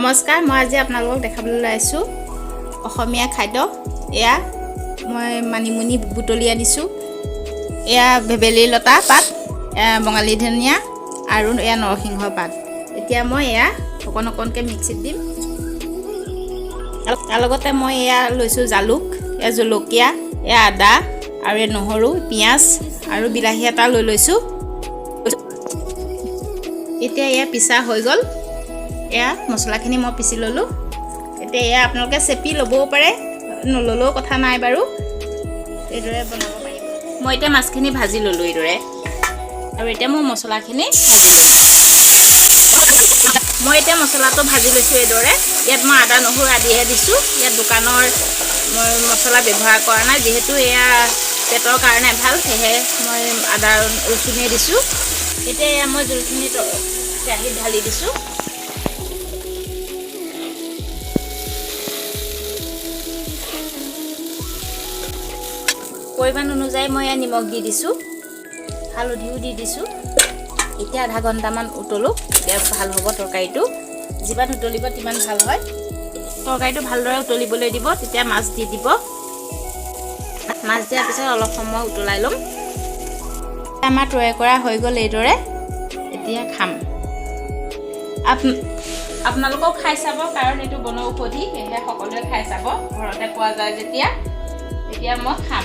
নমস্কাৰ, মই আজি আপোনালোকক দেখাবলৈ ওলাইছোঁ অসমীয়া খাদ্য। এয়া মই মানিমুনি বুটলি আনিছোঁ, এয়া ভেবেলী লতা পাত, বঙালী ধনিয়া আৰু এয়া নৰসিংহ পাত। এতিয়া মই এয়া অকণ অকণকৈ মিক্সিত দিম। তাৰ লগতে মই এয়া লৈছোঁ জালুক, এয়া জলকীয়া, এয়া আদা আৰু এয়া নহৰু, পিঁয়াজ আৰু বিলাহী এটা লৈ লৈছোঁ। এতিয়া এয়া পিছা হৈ গ'ল। এয়া মছলাখিনি মই পিচি ল'লোঁ। এতিয়া এয়া আপোনালোকে চেপি ল'বও পাৰে, নল'লেও কথা নাই বাৰু, এইদৰে বনাব পাৰিব। মই এতিয়া মাছখিনি ভাজি ল'লোঁ এইদৰে, আৰু এতিয়া মই মছলাখিনি মই এতিয়া মছলাটো ভাজি লৈছোঁ এইদৰে। ইয়াত মই আদা নহৰু আদিহে দিছোঁ। ইয়াত দোকানৰ মই মছলা ব্যৱহাৰ কৰা নাই, যিহেতু এয়া পেটৰ কাৰণে ভাল, সেয়েহে মই আদা ৰচুনেই দিছোঁ। এতিয়া এয়া মই জোলখিনি কেৰাহীত ঢালি দিছোঁ। পৰিমাণ অনুযায়ী মই এয়া নিমখ দি দিছোঁ, হালধিও দি দিছোঁ। এতিয়া আধা ঘণ্টামান উতলোঁ, তেতিয়া ভাল হ'ব তৰকাৰীটো। যিমান উতলিব তিমান ভাল হয়। তৰকাৰীটো ভালদৰে উতলিবলৈ দিব, তেতিয়া মাছ দি দিব। মাছ দিয়াৰ পিছত অলপ সময় উতলাই ল'ম। আমাৰ তৈয়াৰ কৰা হৈ গ'ল এইদৰে। এতিয়া খাম। আপোনালোকেও খাই চাব, কাৰণ এইটো বনৌষধি, সেয়েহে সকলোৱে খাই চাব, ঘৰতে পোৱা যায় যেতিয়া। এতিয়া মই খাম।